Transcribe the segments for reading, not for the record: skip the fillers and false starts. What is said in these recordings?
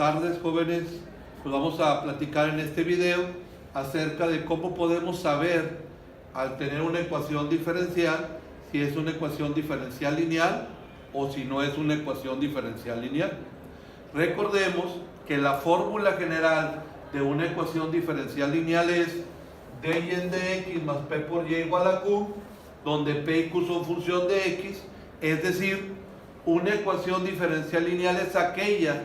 Tardes, jóvenes. Pues vamos a platicar en este video acerca de cómo podemos saber, al tener una ecuación diferencial, si es una ecuación diferencial lineal o si no es una ecuación diferencial lineal. Recordemos que la fórmula general de una ecuación diferencial lineal es dy en dx más p por y igual a q, donde p y q son función de x. Es decir, una ecuación diferencial lineal es aquella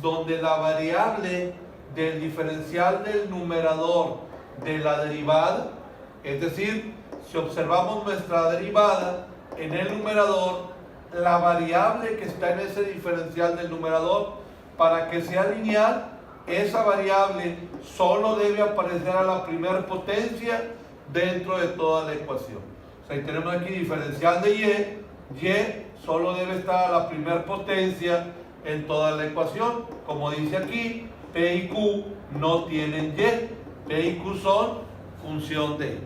donde la variable del diferencial del numerador de la derivada, es decir, si observamos nuestra derivada en el numerador, la variable que está en ese diferencial del numerador, para que sea lineal, esa variable solo debe aparecer a la primera potencia dentro de toda la ecuación. O sea, tenemos aquí diferencial de y solo debe estar a la primera potencia en toda la ecuación. Como dice aquí, p y q no tienen y, p y q son función de x.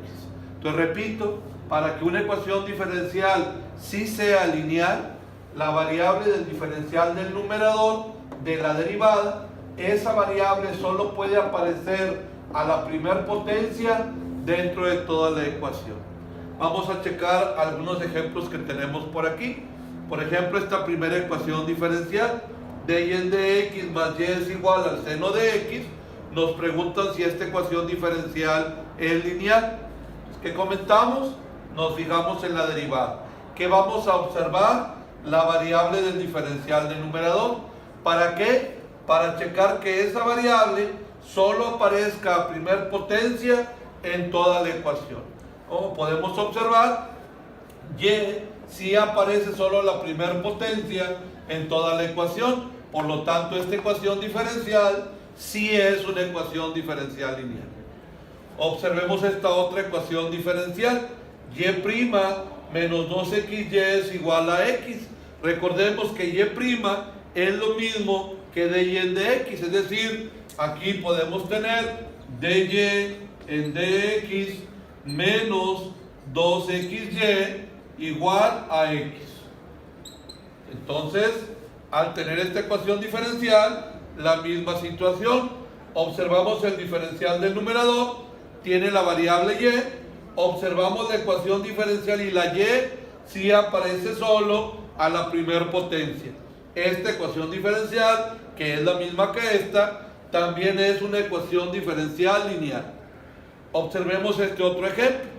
Entonces repito, para que una ecuación diferencial sí sea lineal, la variable del diferencial del numerador de la derivada, esa variable solo puede aparecer a la primera potencia dentro de toda la ecuación. Vamos a checar algunos ejemplos que tenemos por aquí. Por ejemplo, esta primera ecuación diferencial, dy en dx más y es igual al seno de x, nos preguntan si esta ecuación diferencial es lineal. ¿Qué comentamos? Nos fijamos en la derivada. ¿Qué vamos a observar? La variable del diferencial del numerador. ¿Para qué? Para checar que esa variable solo aparezca a primer potencia en toda la ecuación. Como podemos observar, y sí aparece solo a la primera potencia en toda la ecuación. Por lo tanto, esta ecuación diferencial sí es una ecuación diferencial lineal. Observemos esta otra ecuación diferencial. Y' menos 2xy es igual a x. Recordemos que y' es lo mismo que dy en dx, es decir, aquí podemos tener dy en dx menos 2xy igual a x. Entonces, al tener esta ecuación diferencial, la misma situación. Observamos el diferencial del numerador, tiene la variable y. Observamos la ecuación diferencial y la y sí aparece solo a la primera potencia. Esta ecuación diferencial, que es la misma que esta, también es una ecuación diferencial lineal. Observemos este otro ejemplo.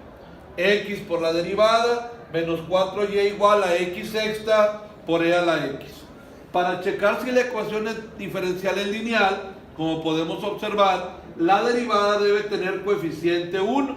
X por la derivada menos 4y igual a x sexta por e a la x. Para checar si la ecuación diferencial es lineal, como podemos observar, la derivada debe tener coeficiente 1.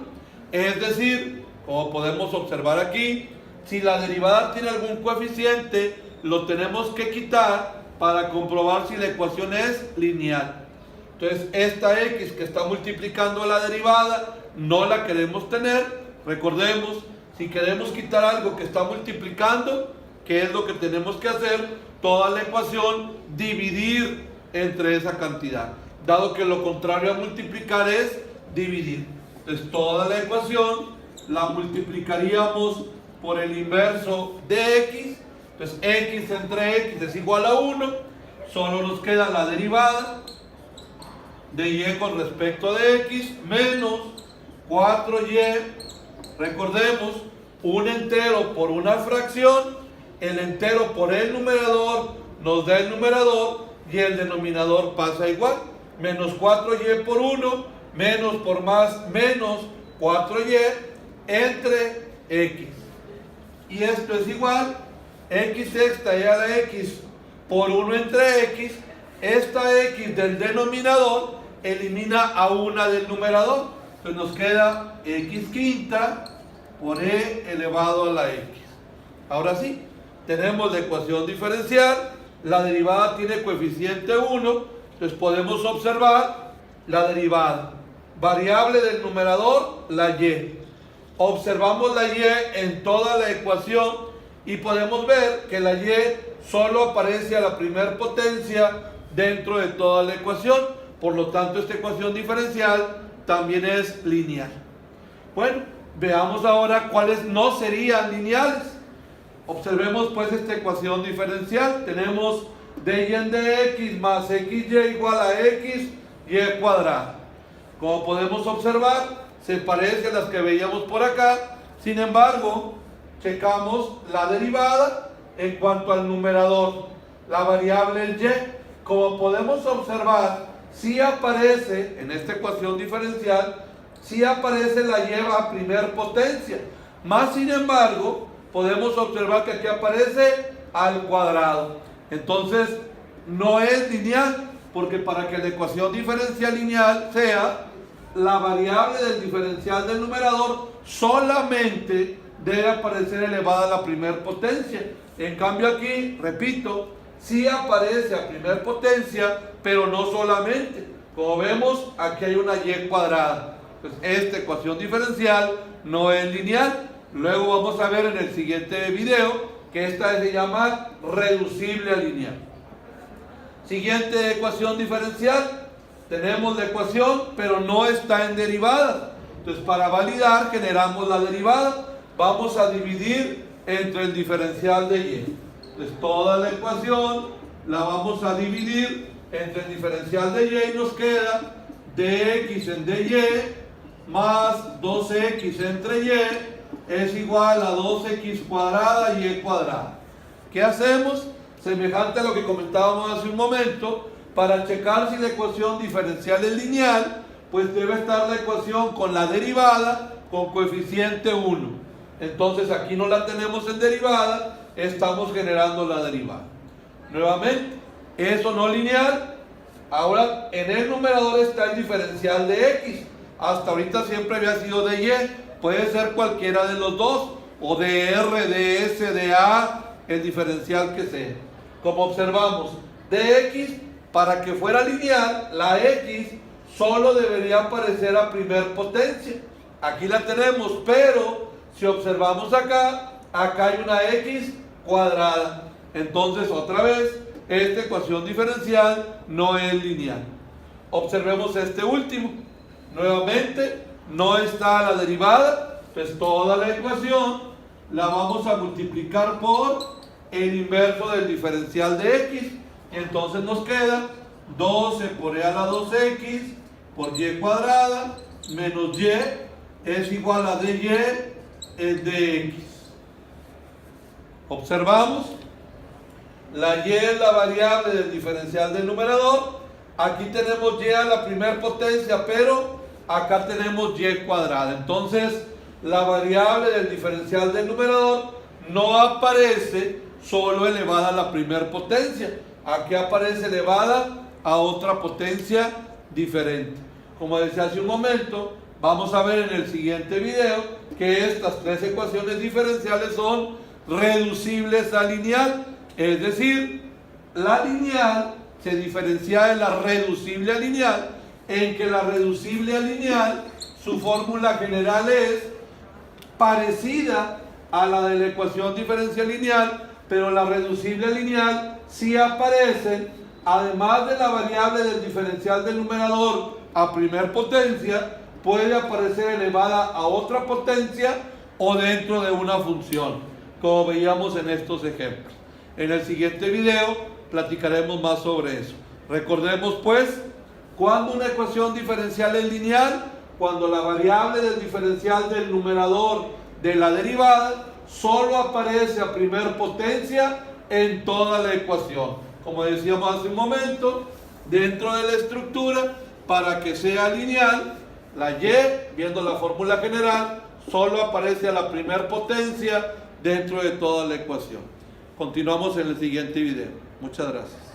Es decir, como podemos observar aquí, si la derivada tiene algún coeficiente, lo tenemos que quitar para comprobar si la ecuación es lineal. Entonces, esta x que está multiplicando la derivada, no la queremos tener. Recordemos, si queremos quitar algo que está multiplicando, ¿qué es lo que tenemos que hacer? Toda la ecuación, dividir entre esa cantidad. Dado que lo contrario a multiplicar es dividir. Entonces, toda la ecuación la multiplicaríamos por el inverso de x. Entonces, x entre x es igual a 1. Solo nos queda la derivada de y con respecto de x menos 4y. Recordemos, un entero por una fracción, el entero por el numerador nos da el numerador y el denominador pasa igual. Menos 4y por 1, menos por más, menos 4y entre x. Y esto es igual, x sexta y a la x por 1 entre x. Esta x del denominador elimina a una del numerador. Entonces nos queda x quinta por e elevado a la x. Ahora sí, tenemos la ecuación diferencial, la derivada tiene coeficiente 1, entonces podemos observar la derivada. Variable del numerador, la y. Observamos la y en toda la ecuación y podemos ver que la y solo aparece a la primera potencia dentro de toda la ecuación. Por lo tanto, esta ecuación diferencial también es lineal. Bueno, veamos ahora cuáles no serían lineales. Observemos pues esta ecuación diferencial. Tenemos dy en dx más xy igual a x y cuadrada. Como podemos observar, se parece a las que veíamos por acá. Sin embargo, checamos la derivada en cuanto al numerador. La variable es y. Como podemos observar, si aparece en esta ecuación diferencial, si aparece la y a primer potencia. Más sin embargo, podemos observar que aquí aparece al cuadrado. Entonces, no es lineal, porque para que la ecuación diferencial lineal sea, la variable del diferencial del numerador solamente debe aparecer elevada a la primer potencia. En cambio aquí, repito, sí aparece a primer potencia, pero no solamente. Como vemos, aquí hay una y cuadrada. Entonces, esta ecuación diferencial no es lineal. Luego vamos a ver en el siguiente video que esta se llama reducible a lineal. Siguiente ecuación diferencial. Tenemos la ecuación, pero no está en derivada. Entonces, para validar, generamos la derivada. Vamos a dividir entre el diferencial de y. Entonces, toda la ecuación la vamos a dividir entre el diferencial de y y nos queda dx en dy más 2x entre y es igual a 2x cuadrada y cuadrada. ¿Qué hacemos? Semejante a lo que comentábamos hace un momento, para checar si la ecuación diferencial es lineal, pues debe estar la ecuación con la derivada con coeficiente 1. Entonces aquí no la tenemos en derivada, estamos generando la derivada. Nuevamente, eso no lineal. Ahora en el numerador está el diferencial de x. Hasta ahorita siempre había sido de y. Puede ser cualquiera de los dos, o de r, de s, de a, el diferencial que sea. Como observamos, de x, para que fuera lineal, la x solo debería aparecer a primer potencia. Aquí la tenemos, pero si observamos acá, acá hay una x cuadrada. Entonces, otra vez, esta ecuación diferencial no es lineal. Observemos este último. Nuevamente, no está la derivada, pues toda la ecuación la vamos a multiplicar por el inverso del diferencial de x. Y entonces nos queda 12 por e a la 2x por y cuadrada menos y es igual a dy es dx. Observamos, la y es la variable del diferencial del numerador. Aquí tenemos y a la primer potencia, pero acá tenemos y cuadrada. Entonces, la variable del diferencial del numerador no aparece solo elevada a la primer potencia. Aquí aparece elevada a otra potencia diferente. Como decía hace un momento, vamos a ver en el siguiente video que estas tres ecuaciones diferenciales son reducibles a lineal. Es decir, la lineal se diferencia de la reducible a lineal, en que la reducible a lineal, su fórmula general es parecida a la de la ecuación diferencial lineal, pero la reducible a lineal sí aparece, además de la variable del diferencial del numerador a primer potencia, puede aparecer elevada a otra potencia o dentro de una función, como veíamos en estos ejemplos. En el siguiente video platicaremos más sobre eso. Recordemos pues, cuando una ecuación diferencial es lineal, cuando la variable del diferencial del numerador de la derivada solo aparece a primer potencia en toda la ecuación. Como decíamos hace un momento, dentro de la estructura, para que sea lineal, la y, viendo la fórmula general, solo aparece a la primer potencia dentro de toda la ecuación. Continuamos en el siguiente video. Muchas gracias.